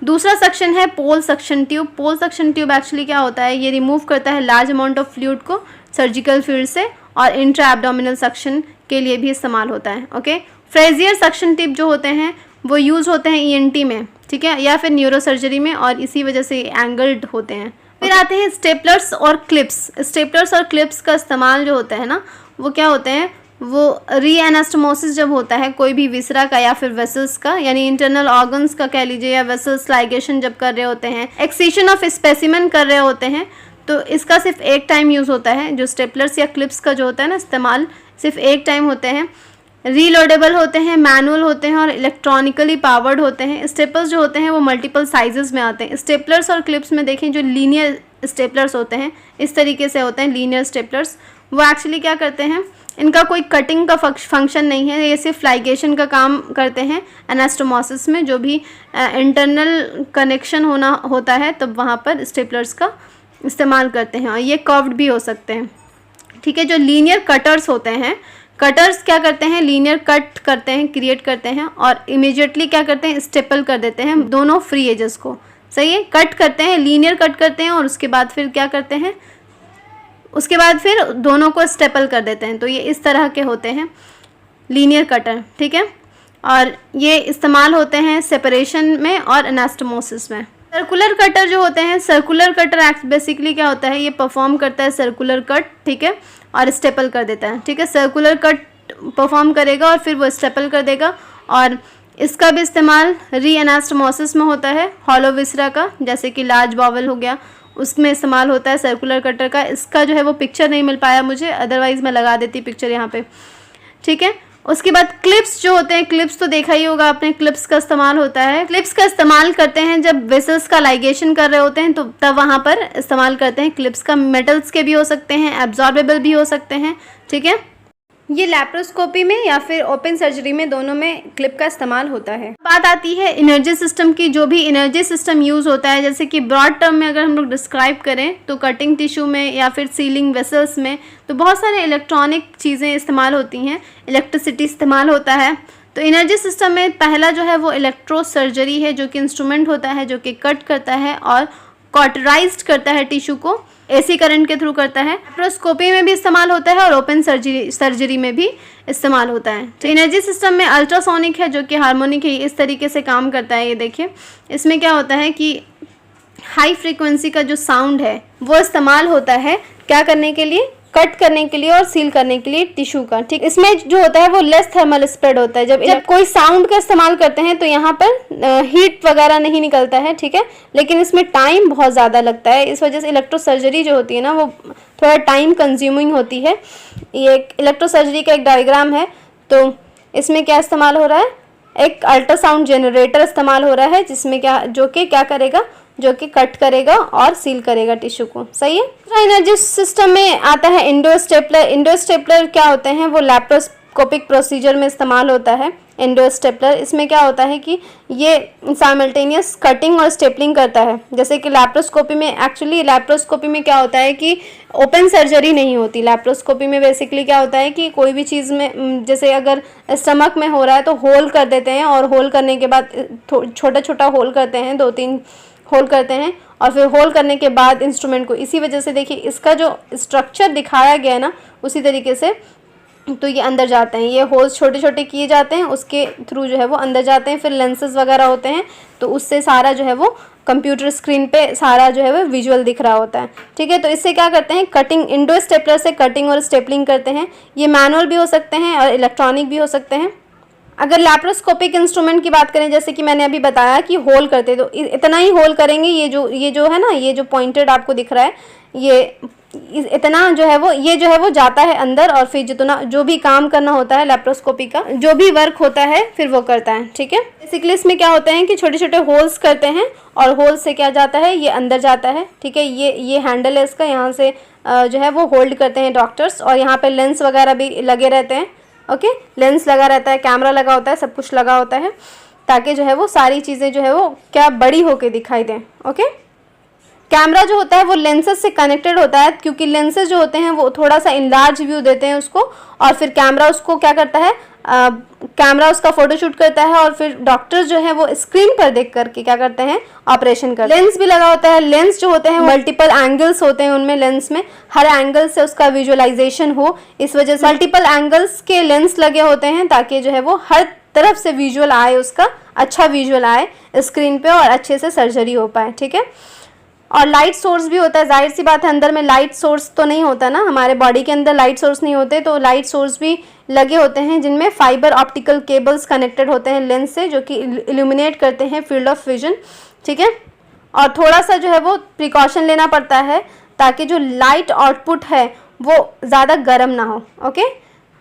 दूसरा सक्शन है पोल सक्शन ट्यूब। पोल सक्शन ट्यूब एक्चुअली क्या होता है, ये रिमूव करता है लार्ज अमाउंट ऑफ फ्लूइड को सर्जिकल फील्ड से, और इंट्रा एब्डोमिनल सक्शन के लिए भी इस्तेमाल होता है। ओके, फ्रेजियर सक्शन ट्यूब जो होते हैं वो यूज़ होते हैं ईएनटी में, ठीक है, या फिर न्यूरो सर्जरी में, और इसी वजह से एंगल्ड होते हैं। फिर आते हैं स्टेपलर्स और क्लिप्स। स्टेपलर्स और क्लिप्स का इस्तेमाल जो होता है ना, वो क्या होते हैं, वो रीएनास्टोमोसिस जब होता है कोई भी विसरा का या फिर वेसल्स का, यानी इंटरनल ऑर्गन्स का कह लीजिए, या वेसल्स लाइगेशन जब कर रहे होते हैं, एक्सीशन ऑफ स्पेसिमेन कर रहे होते हैं, तो इसका सिर्फ एक टाइम यूज़ होता है। जो स्टेपलर्स या क्लिप्स का जो होता है ना इस्तेमाल, सिर्फ एक टाइम होते हैं। रीलोडेबल होते हैं, मैनुअल होते हैं और इलेक्ट्रॉनिकली पावर्ड होते हैं। स्टेपल्स जो होते हैं वो मल्टीपल साइजेस में आते हैं। स्टेपलर्स और क्लिप्स में देखें जो लीनियर स्टेपलर्स होते हैं इस तरीके से होते हैं लीनियर स्टेपलर्स। वो एक्चुअली क्या करते हैं, इनका कोई कटिंग का फंक्शन नहीं है, ये सिर्फ लाइगेशन का काम करते हैं। एनास्टोमोसिस में जो भी इंटरनल कनेक्शन होता है तब वहाँ पर स्टेपलर्स का इस्तेमाल करते हैं, और ये कर्व्ड भी हो सकते हैं, ठीक है। जो लीनियर कटर्स होते हैं, कटर्स क्या करते हैं, लीनियर कट करते हैं, क्रिएट करते हैं, और इमीडिएटली क्या करते हैं, स्टेपल कर देते हैं दोनों फ्री एजेस को, सही है। कट करते हैं, लीनियर कट करते हैं, और उसके बाद फिर क्या करते हैं, उसके बाद फिर दोनों को स्टेपल कर देते हैं। तो ये इस तरह के होते हैं लीनियर कटर, ठीक है, और ये इस्तेमाल होते हैं सेपरेशन में और एनास्टोमोसिस में। सर्कुलर कटर जो होते हैं, सर्कुलर कटर बेसिकली क्या होता है, ये परफॉर्म करता है सर्कुलर कट, ठीक है, और स्टेपल कर देता है, ठीक है। सर्कुलर कट परफॉर्म करेगा और फिर वो स्टेपल कर देगा, और इसका भी इस्तेमाल रीएनास्टोमोसिस में होता है, हॉलो विसरा का, जैसे कि लार्ज बावल हो गया, उसमें इस्तेमाल होता है सर्कुलर कटर का। इसका जो है वो पिक्चर नहीं मिल पाया मुझे, अदरवाइज़ मैं लगा देती पिक्चर यहाँ पे, ठीक है। उसके बाद क्लिप्स जो होते हैं, क्लिप्स तो देखा ही होगा आपने, क्लिप्स का इस्तेमाल होता है, क्लिप्स का इस्तेमाल करते हैं जब वेसल्स का लाइगेशन कर रहे होते हैं, तो तब वहाँ पर इस्तेमाल करते हैं क्लिप्स का। मेटल्स के भी हो सकते हैं, एब्जॉर्बेबल भी हो सकते हैं, ठीक है। ये लैप्रोस्कोपी में या फिर ओपन सर्जरी में, दोनों में क्लिप का इस्तेमाल होता है। बात आती है एनर्जी सिस्टम की। जो भी एनर्जी सिस्टम यूज़ होता है, जैसे कि ब्रॉड टर्म में अगर हम लोग डिस्क्राइब करें तो कटिंग टिश्यू में या फिर सीलिंग वेसल्स में, तो बहुत सारे इलेक्ट्रॉनिक चीज़ें इस्तेमाल होती हैं, इलेक्ट्रिसिटी इस्तेमाल होता है। तो एनर्जी सिस्टम में पहला जो है वो इलेक्ट्रो सर्जरी है, जो कि इंस्ट्रूमेंट होता है जो कि कट करता है और कॉटराइज्ड करता है टिश्यू को, एसी करंट के थ्रू करता है। लैप्रोस्कोपी में भी इस्तेमाल होता है और ओपन सर्जरी में भी इस्तेमाल होता है। तो एनर्जी सिस्टम में अल्ट्रासोनिक है जो कि हार्मोनिक है, इस तरीके से काम करता है। ये देखिए, इसमें क्या होता है कि हाई फ्रीक्वेंसी का जो साउंड है वो इस्तेमाल होता है क्या करने के लिए, कट करने के लिए और सील करने के लिए टिश्यू का, ठीक। इसमें जो होता है वो लेस थर्मल स्प्रेड होता है। जब कोई साउंड का इस्तेमाल करते हैं तो यहाँ पर हीट वगैरह नहीं निकलता है, ठीक है, लेकिन इसमें टाइम बहुत ज़्यादा लगता है। इस वजह से इलेक्ट्रो सर्जरी जो होती है ना वो थोड़ा टाइम कंज्यूमिंग होती है। ये एक इलेक्ट्रो सर्जरी का एक डायग्राम है। तो इसमें क्या इस्तेमाल हो रहा है, एक अल्ट्रासाउंड जनरेटर इस्तेमाल हो रहा है, जिसमें जो कि क्या करेगा, जो कि कट करेगा और सील करेगा टिश्यू को, सही है। एनर्जी सिस्टम में आता है एंडोस्टेपलर। एंडोस्टेपलर क्या होते हैं, वो लैप्रोस्कोपिक प्रोसीजर में इस्तेमाल होता है एंडोस्टेपलर। इसमें क्या होता है कि ये साइमल्टेनियस कटिंग और स्टेपलिंग करता है, जैसे कि लैप्रोस्कोपी में। एक्चुअली लैप्रोस्कोपी में क्या होता है कि ओपन सर्जरी नहीं होती। लैप्रोस्कोपी में बेसिकली क्या होता है कि कोई भी चीज़ में, जैसे अगर स्टमक में हो रहा है तो होल कर देते हैं, और होल करने के बाद छोटा छोटा होल करते हैं, 2-3 होल करते हैं, और फिर होल करने के बाद इंस्ट्रूमेंट को, इसी वजह से देखिए इसका जो स्ट्रक्चर दिखाया गया है ना उसी तरीके से, तो ये अंदर जाते हैं, ये होल्स छोटे छोटे किए जाते हैं, उसके थ्रू जो है वो अंदर जाते हैं। फिर लेंसेज वगैरह होते हैं, तो उससे सारा जो है वो कंप्यूटर स्क्रीन पे सारा जो है वो विजुअल दिख रहा होता है, ठीक है। तो इससे क्या करते हैं, कटिंग, इंडो स्टेपलर से कटिंग और स्टेपलिंग करते हैं। ये मैनुअल भी हो सकते हैं और इलेक्ट्रॉनिक भी हो सकते हैं। अगर लैप्रोस्कोपिक इंस्ट्रूमेंट की बात करें, जैसे कि मैंने अभी बताया कि होल करते, तो इतना ही होल करेंगे। ये जो है ना, ये जो पॉइंटेड आपको दिख रहा है, ये इतना जो है वो, ये जो है वो जाता है अंदर, और फिर जितना जो भी काम करना होता है लैप्रोस्कोपी का, जो भी वर्क होता है फिर वो करता है, ठीक है। बेसिकली इसमें क्या होता है कि छोटे छोटे होल्स करते हैं, और होल से क्या जाता है, ये अंदर जाता है, ठीक है। ये हैंडल है इसका, यहाँ से जो है वो होल्ड करते हैं डॉक्टर्स, और यहाँ पे लेंस वगैरह भी लगे रहते हैं, ओके। लेंस लगा रहता है, कैमरा लगा होता है, सब कुछ लगा होता है, ताकि जो है वो सारी चीज़ें जो है वो क्या बड़ी होके दिखाई दें, ओके। कैमरा जो होता है वो लेंसेज से कनेक्टेड होता है, क्योंकि लेंसेज जो होते हैं वो थोड़ा सा इनलार्ज व्यू देते हैं उसको, और फिर कैमरा उसको क्या करता है, कैमरा उसका फोटोशूट करता है, और फिर डॉक्टर्स जो है वो स्क्रीन पर देख करके क्या करते हैं, ऑपरेशन करते हैं। लेंस भी लगा होता है। लेंस जो होते हैं मल्टीपल एंगल्स होते हैं उनमें, लेंस में हर एंगल से उसका विजुअलाइजेशन हो, इस वजह से मल्टीपल एंगल्स के लेंस लगे होते हैं, ताकि जो है वो हर तरफ से विजुअल आए, उसका अच्छा विजुअल आए स्क्रीन पे और अच्छे से सर्जरी हो पाए, ठीक है। और लाइट सोर्स भी होता है, जाहिर सी बात है अंदर में लाइट सोर्स तो नहीं होता ना, हमारे बॉडी के अंदर लाइट सोर्स नहीं होते, तो लाइट सोर्स भी लगे होते हैं जिनमें फाइबर ऑप्टिकल केबल्स कनेक्टेड होते हैं लेंस से, जो कि इल्यूमिनेट करते हैं फील्ड ऑफ विजन, ठीक है। और थोड़ा सा जो है वो प्रिकॉशन लेना पड़ता है ताकि जो लाइट आउटपुट है वो ज़्यादा गर्म ना हो, ओके।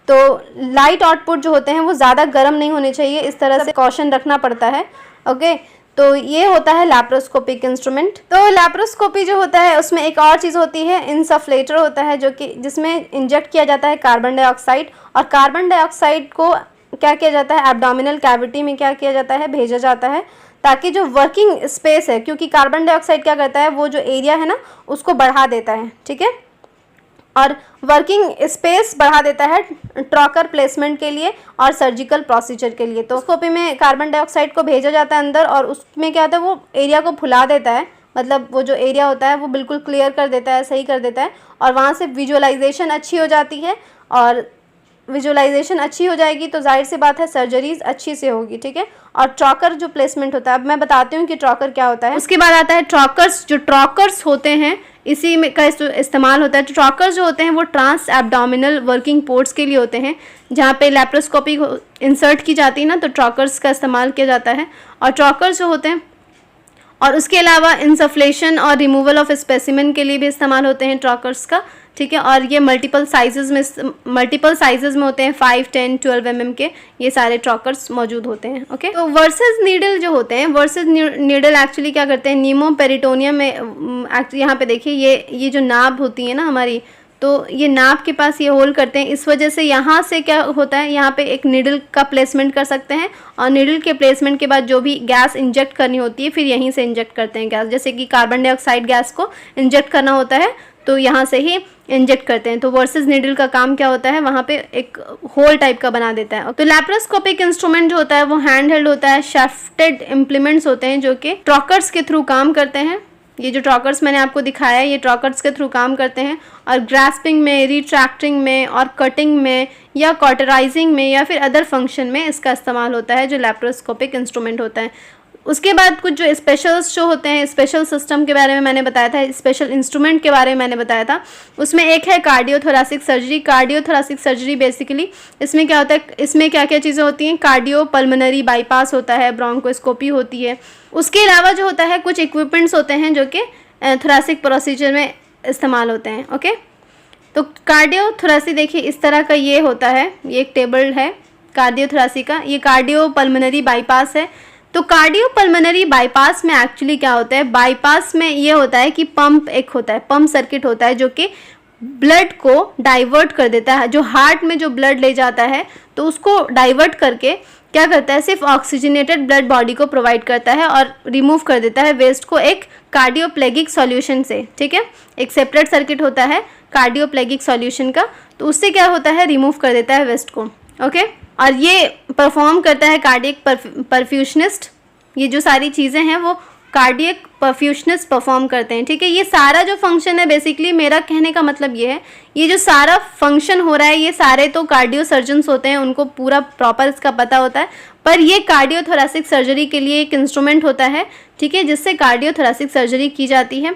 तो लाइट आउटपुट जो होते हैं वो ज़्यादा गर्म नहीं होने चाहिए, इस तरह से कॉशन रखना पड़ता है, ओके। तो ये होता है लैप्रोस्कोपिक इंस्ट्रूमेंट। तो लैप्रोस्कोपी जो होता है उसमें एक और चीज़ होती है, इंसफ्लेटर होता है, जो कि जिसमें इंजेक्ट किया जाता है कार्बन डाइऑक्साइड, और कार्बन डाइऑक्साइड को क्या किया जाता है, एब्डोमिनल कैविटी में क्या किया जाता है, भेजा जाता है, ताकि जो वर्किंग स्पेस है, क्योंकि कार्बन डाइऑक्साइड क्या करता है, वो जो एरिया है ना उसको बढ़ा देता है, ठीक है, और वर्किंग स्पेस बढ़ा देता है ट्रॉकर प्लेसमेंट के लिए और सर्जिकल प्रोसीजर के लिए। तो स्कोपी में कार्बन डाइऑक्साइड को भेजा जाता है अंदर, और उसमें क्या होता है, वो एरिया को फुला देता है, मतलब वो जो एरिया होता है वो बिल्कुल क्लियर कर देता है, सही कर देता है, और वहाँ से विजुअलाइजेशन अच्छी हो जाती है, और विजुअलाइजेशन अच्छी हो जाएगी तो जाहिर सी बात है सर्जरीज अच्छी से होगी, ठीक है। और ट्रॉकर जो प्लेसमेंट होता है, अब मैं बताती हूँ कि ट्रॉकर क्या होता है। उसके बाद आता है ट्रॉकर्स। जो ट्रॉकर्स होते हैं इसी में का इस्तेमाल होता है। तो ट्रॉकर्स जो होते हैं वो ट्रांस एब्डोमिनल वर्किंग पोर्ट्स के लिए होते हैं, जहाँ पे लैप्रोस्कोपी इंसर्ट की जाती है ना, तो ट्रॉकर्स का इस्तेमाल किया जाता है। और ट्रॉकर्स जो होते हैं, और उसके अलावा इंसफ्लेशन और रिमूवल ऑफ स्पेसिमेन के लिए भी इस्तेमाल होते हैं ट्रॉकर्स का, ठीक है। और ये मल्टीपल साइजेस में होते हैं, 5, 10, 12 mm के ये सारे ट्रॉकर्स मौजूद होते हैं, ओके। तो वर्सेस नीडल जो होते हैं, वर्सेस नीडल एक्चुअली क्या करते हैं, नीमो पेरिटोनियम में एक्चुअली यहाँ पे देखिए ये जो नाभ होती है ना हमारी, तो ये नाभ के पास ये होल करते हैं, इस वजह से यहाँ से क्या होता है, यहाँ पे एक नीडल का प्लेसमेंट कर सकते हैं, और नीडल के प्लेसमेंट के बाद जो भी गैस इंजेक्ट करनी होती है फिर यहीं से इंजेक्ट करते हैं गैस, जैसे कि कार्बन डाइऑक्साइड गैस को इंजेक्ट करना होता है तो यहाँ से ही इंजेक्ट करते हैं। तो वर्सेस नीडल का काम क्या होता है, वहाँ पे एक होल टाइप का बना देता है। तो लैप्रोस्कोपिक इंस्ट्रूमेंट जो होता है वो हैंड हेल्ड होता है, शाफ्टेड इम्प्लीमेंट्स होते हैं जो कि ट्रॉकर्स के थ्रू काम करते हैं। ये जो ट्रॉकर्स मैंने आपको दिखाया है ये ट्रॉकर्स के थ्रू काम करते हैं, और ग्रास्पिंग में, रिट्रैक्टिंग में और कटिंग में या कॉटराइजिंग में या फिर अदर फंक्शन में इसका इस्तेमाल होता है, जो लैप्रोस्कोपिक इंस्ट्रूमेंट होता है। उसके बाद कुछ जो स्पेशल्स जो होते हैं, स्पेशल सिस्टम के बारे में मैंने बताया था, स्पेशल इंस्ट्रूमेंट के बारे में मैंने बताया था। उसमें एक है cardiothoracic surgery. Cardiothoracic surgery basically इसमें क्या होता है, इसमें क्या क्या चीज़ें होती हैं, कार्डियो पल्मोनरी बाईपास होता है, ब्रोंकोस्कोपी होती है। उसके अलावा जो होता है कुछ इक्विपमेंट्स होते हैं जो कि थोरैसिक प्रोसीजर में इस्तेमाल होते हैं, ओके। तो कार्डियोथोरैसिक देखिए इस तरह का ये होता है, ये एक टेबल है कार्डियोथोरैसिक का, ये कार्डियो पल्मोनरी बाईपास है। तो कार्डियो पल्मोनरी बाईपास में एक्चुअली क्या होता है, बाईपास में ये होता है कि पंप एक होता है, पंप सर्किट होता है जो कि ब्लड को डाइवर्ट कर देता है। जो हार्ट में जो ब्लड ले जाता है तो उसको डाइवर्ट करके क्या करता है, सिर्फ ऑक्सीजनेटेड ब्लड बॉडी को प्रोवाइड करता है और रिमूव कर देता है वेस्ट को एक कार्डियोप्लेगिक सॉल्यूशन से, ठीक है। एक सेपरेट सर्किट होता है कार्डियोप्लेगिक सॉल्यूशन का, तो उससे क्या होता है, रिमूव कर देता है वेस्ट को, ओके। और ये परफॉर्म करता है कार्डियक परफ्यूशनिस्ट। ये जो सारी चीज़ें हैं वो कार्डियक परफ्यूशनिस्ट परफॉर्म करते हैं, ठीक है। ये सारा जो फंक्शन है बेसिकली, मेरा कहने का मतलब ये है, ये जो सारा फंक्शन हो रहा है ये सारे तो कार्डियो सर्जन्स होते हैं, उनको पूरा प्रॉपर इसका पता होता है। पर ये कार्डियोथोरैसिक सर्जरी के लिए एक इंस्ट्रूमेंट होता है, ठीक है, जिससे कार्डियोथोरैसिक सर्जरी की जाती है।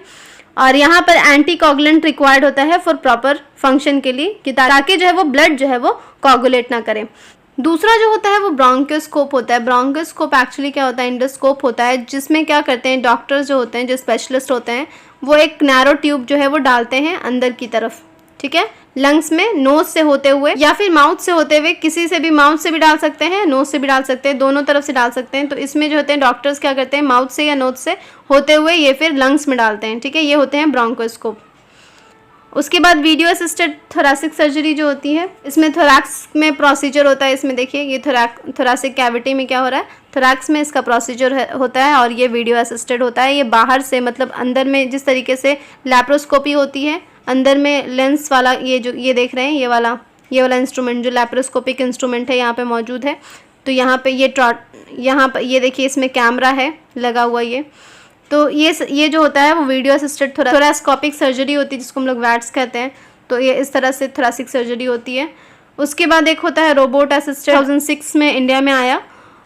और यहाँ पर एंटी कोगुलेंट रिक्वायर्ड होता है फॉर प्रॉपर फंक्शन के लिए, कि ताकि जो है वो ब्लड जो है वो कोगुलेट ना करे। दूसरा जो होता है वो ब्रोंकोस्कोप होता है। ब्रोंकोस्कोप एक्चुअली क्या होता है, इंडोस्कोप होता है, जिसमें क्या करते हैं डॉक्टर्स जो होते हैं, जो स्पेशलिस्ट होते हैं, वो एक नैरो ट्यूब जो है वो डालते हैं अंदर की तरफ, ठीक है, लंग्स में, नोज से होते हुए या फिर माउथ से होते हुए, किसी से भी, माउथ से भी डाल सकते हैं, नोज से भी डाल सकते हैं, दोनों तरफ से डाल सकते हैं। तो इसमें जो होते हैं डॉक्टर्स क्या करते हैं, माउथ से या नोज से होते हुए ये फिर लंग्स में डालते हैं, ठीक है, ये होते हैं ब्रोंकोस्कोप। उसके बाद वीडियो असिस्टेड थोरैसिक सर्जरी जो होती है, इसमें थोरैक्स में प्रोसीजर होता है। इसमें देखिए ये थोरैसिक कैविटी में क्या हो रहा है, थोरैक्स में इसका प्रोसीजर होता है और ये वीडियो असिस्टेड होता है। ये बाहर से, मतलब अंदर में जिस तरीके से लैप्रोस्कोपी होती है, अंदर में लेंस वाला ये जो ये देख रहे हैं, ये वाला इंस्ट्रूमेंट जो लैप्रोस्कोपिक इंस्ट्रूमेंट है यहाँ पे मौजूद है। तो यहाँ पे यहाँ पर ये देखिए इसमें कैमरा है लगा हुआ ये। तो ये जो होता है वो वीडियो असिस्टेड थोरैस्कोपिक सर्जरी होती है, जिसको हम लोग वैट्स कहते हैं। तो ये इस तरह से थोरैसिक सर्जरी होती है। उसके बाद एक होता है रोबोट असिस्टेंट, 2006 में इंडिया में आया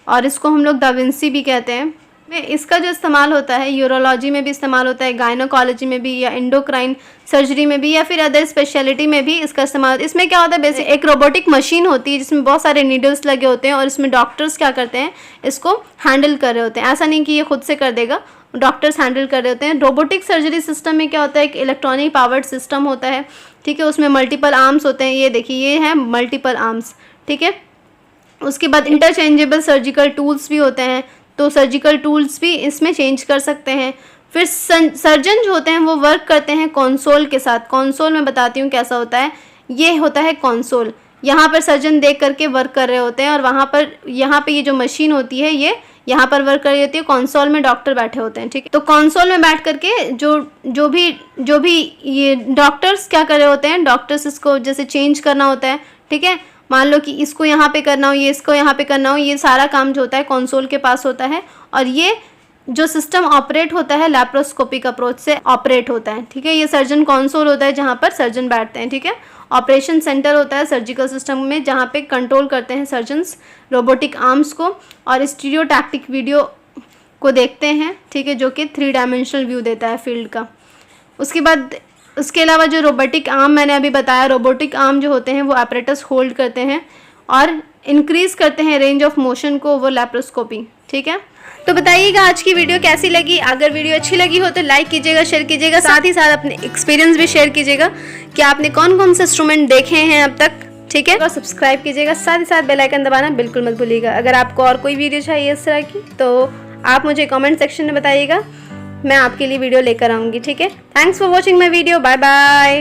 और इसको हम लोग दा विंसी भी कहते हैं। इसका जो इस्तेमाल होता है यूरोलॉजी में भी इस्तेमाल होता है, गायनोकोलॉजी में भी, या एंडोक्राइन सर्जरी में भी, या फिर अदर स्पेशलिटी में भी इसका इस्तेमाल होता है। इसमें क्या होता है, बेसिक एक रोबोटिक मशीन होती है जिसमें बहुत सारे नीडल्स लगे होते हैं और इसमें डॉक्टर्स क्या करते हैं, इसको हैंडल कर रहे होते हैं। ऐसा नहीं कि ये खुद से कर देगा, डॉक्टर्स हैंडल कर रहे होते हैं। रोबोटिक सर्जरी सिस्टम में क्या होता है, एक इलेक्ट्रॉनिक पावर्ड सिस्टम होता है, ठीक है। उसमें मल्टीपल आर्म्स होते हैं, ये देखिए ये है मल्टीपल आर्म्स, ठीक है। उसके बाद इंटरचेंजेबल सर्जिकल टूल्स भी होते हैं, तो सर्जिकल टूल्स भी इसमें चेंज कर सकते हैं। फिर सर्जन जो होते हैं वो वर्क करते हैं कंसोल के साथ। कंसोल मैं बताती हूँ कैसा होता है, ये होता है कंसोल। यहाँ पर सर्जन देख करके वर्क कर रहे होते हैं और वहाँ पर यहाँ पे ये जो मशीन होती है ये यहाँ पर वर्क कर रही होती है। कंसोल में डॉक्टर बैठे होते हैं, ठीक है। तो कंसोल में बैठ करके जो भी ये डॉक्टर्स क्या कर रहे होते हैं, डॉक्टर्स इसको जैसे चेंज करना होता है, ठीक है। मान लो कि इसको यहाँ पे करना हो, ये इसको यहाँ पे करना हो, ये सारा काम जो होता है कंसोल के पास होता है। और ये जो सिस्टम ऑपरेट होता है लैप्रोस्कोपिक अप्रोच से ऑपरेट होता है, ठीक है। ये सर्जन कंसोल होता है जहाँ पर सर्जन बैठते हैं, ठीक है। ऑपरेशन सेंटर होता है सर्जिकल सिस्टम में जहाँ पे कंट्रोल करते हैं सर्जन्स रोबोटिक आर्म्स को और स्टीरियोटैक्टिक वीडियो को देखते हैं, ठीक है, जो कि 3 डायमेंशनल व्यू देता है फील्ड का। उसके बाद उसके अलावा जो रोबोटिक आर्म मैंने अभी बताया, रोबोटिक आर्म जो होते हैं वो apparatus होल्ड करते हैं और इंक्रीज करते हैं रेंज ऑफ मोशन को, वो लैप्रोस्कोपी, ठीक है। तो बताइएगा आज की वीडियो कैसी लगी। अगर वीडियो अच्छी लगी हो तो लाइक कीजिएगा, शेयर कीजिएगा, साथ ही साथ अपने एक्सपीरियंस भी शेयर कीजिएगा कि आपने कौन कौन से इंस्ट्रूमेंट देखे हैं अब तक, ठीक है। और सब्सक्राइब कीजिएगा, साथ ही साथ बेल आइकन दबाना बिल्कुल मत भूलिएगा। अगर आपको और कोई वीडियो चाहिए इस तरह की तो आप मुझे कमेंट सेक्शन में बताइएगा, मैं आपके लिए वीडियो लेकर आऊँगी, ठीक है। Thanks for watching my video, bye bye.